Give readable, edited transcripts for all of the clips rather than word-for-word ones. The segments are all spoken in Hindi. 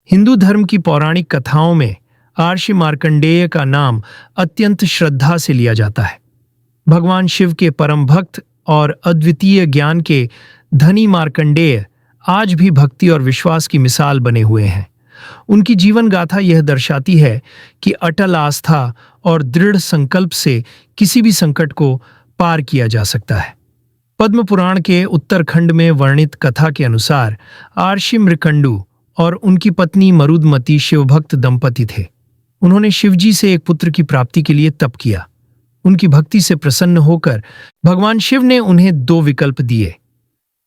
हिंदू धर्म की पौराणिक कथाओं में महर्षि मार्कंडेय का नाम अत्यंत श्रद्धा से लिया जाता है। भगवान शिव के परम भक्त और अद्वितीय ज्ञान के धनी मार्कंडेय आज भी भक्ति और विश्वास की मिसाल बने हुए हैं। उनकी जीवन गाथा यह दर्शाती है कि अटल आस्था और दृढ़ संकल्प से किसी भी संकट को पार किया जा सकता है। पद्म पुराण के उत्तरखंड में वर्णित कथा के अनुसार महर्षि मृकंडु और उनकी पत्नी मरुदमती शिवभक्त दंपति थे। उन्होंने शिवजी से एक पुत्र की प्राप्ति के लिए तप किया। उनकी भक्ति से प्रसन्न होकर भगवान शिव ने उन्हें दो विकल्प दिए,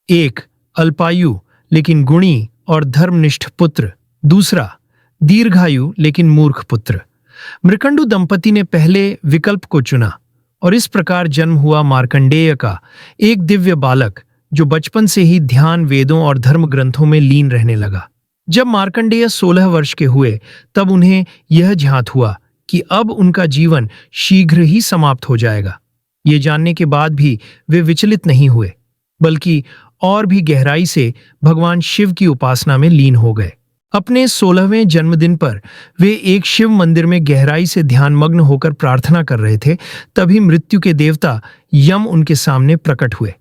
एक अल्पायु लेकिन गुणी और धर्मनिष्ठ पुत्र, दूसरा दीर्घायु लेकिन मूर्ख पुत्र। मृकंडु दंपति ने पहले विकल्प को चुना और इस प्रकार जन्म हुआ मार्कंडेय का एक दिव्य बालक, जो बचपन से ही ध्यान, वेदों और धर्म ग्रंथों में लीन रहने लगा। जब मार्कंडेय 16 वर्ष के हुए तब उन्हें यह ज्ञात हुआ कि अब उनका जीवन शीघ्र ही समाप्त हो जाएगा। ये जानने के बाद भी वे विचलित नहीं हुए, बल्कि और भी गहराई से भगवान शिव की उपासना में लीन हो गए। अपने 16वें जन्मदिन पर वे एक शिव मंदिर में गहराई से ध्यानमग्न होकर प्रार्थना कर रहे थे। तभी मृत्यु के देवता यम उनके सामने प्रकट हुए।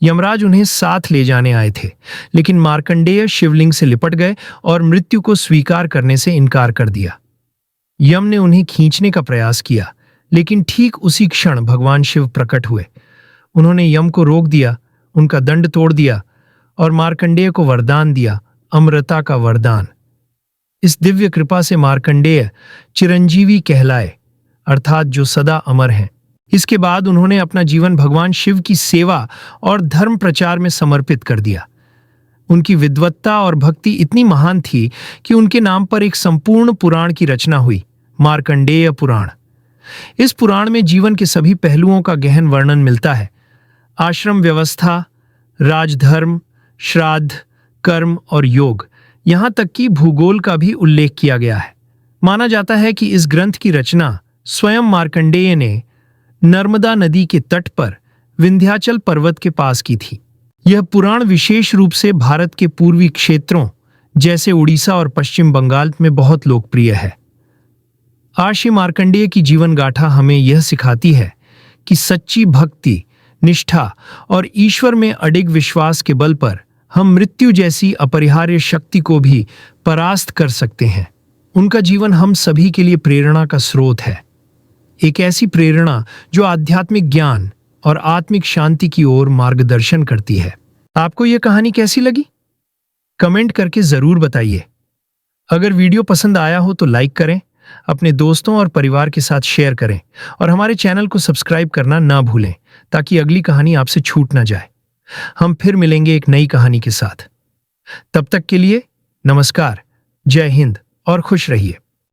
यमराज उन्हें साथ ले जाने आए थे, लेकिन मार्कंडेय शिवलिंग से लिपट गए और मृत्यु को स्वीकार करने से इनकार कर दिया। यम ने उन्हें खींचने का प्रयास किया, लेकिन ठीक उसी क्षण भगवान शिव प्रकट हुए। उन्होंने यम को रोक दिया, उनका दंड तोड़ दिया और मार्कंडेय को वरदान दिया, अमरता का वरदान। इस दिव्य कृपा से मार्कंडेय चिरंजीवी कहलाए, अर्थात जो सदा अमर हैं। इसके बाद उन्होंने अपना जीवन भगवान शिव की सेवा और धर्म प्रचार में समर्पित कर दिया। उनकी विद्वत्ता और भक्ति इतनी महान थी कि उनके नाम पर एक संपूर्ण पुराण की रचना हुई, मार्कंडेय पुराण। इस पुराण में जीवन के सभी पहलुओं का गहन वर्णन मिलता है। आश्रम व्यवस्था, राजधर्म, श्राद्ध, कर्म और योग, यहाँ तक कि भूगोल का भी उल्लेख किया गया है। माना जाता है कि इस ग्रंथ की रचना स्वयं मार्कंडेय ने नर्मदा नदी के तट पर विंध्याचल पर्वत के पास की थी। यह पुराण विशेष रूप से भारत के पूर्वी क्षेत्रों जैसे उड़ीसा और पश्चिम बंगाल में बहुत लोकप्रिय है। महर्षि मार्कंडेय की जीवन गाथा हमें यह सिखाती है कि सच्ची भक्ति, निष्ठा और ईश्वर में अडिग विश्वास के बल पर हम मृत्यु जैसी अपरिहार्य शक्ति को भी परास्त कर सकते हैं। उनका जीवन हम सभी के लिए प्रेरणा का स्रोत है, एक ऐसी प्रेरणा जो आध्यात्मिक ज्ञान और आत्मिक शांति की ओर मार्गदर्शन करती है। आपको यह कहानी कैसी लगी? कमेंट करके जरूर बताइए। अगर वीडियो पसंद आया हो तो लाइक करें, अपने दोस्तों और परिवार के साथ शेयर करें और हमारे चैनल को सब्सक्राइब करना ना भूलें, ताकि अगली कहानी आपसे छूट ना जाए। हम फिर मिलेंगे एक नई कहानी के साथ। तब तक के लिए नमस्कार, जय हिंद और खुश रहिए।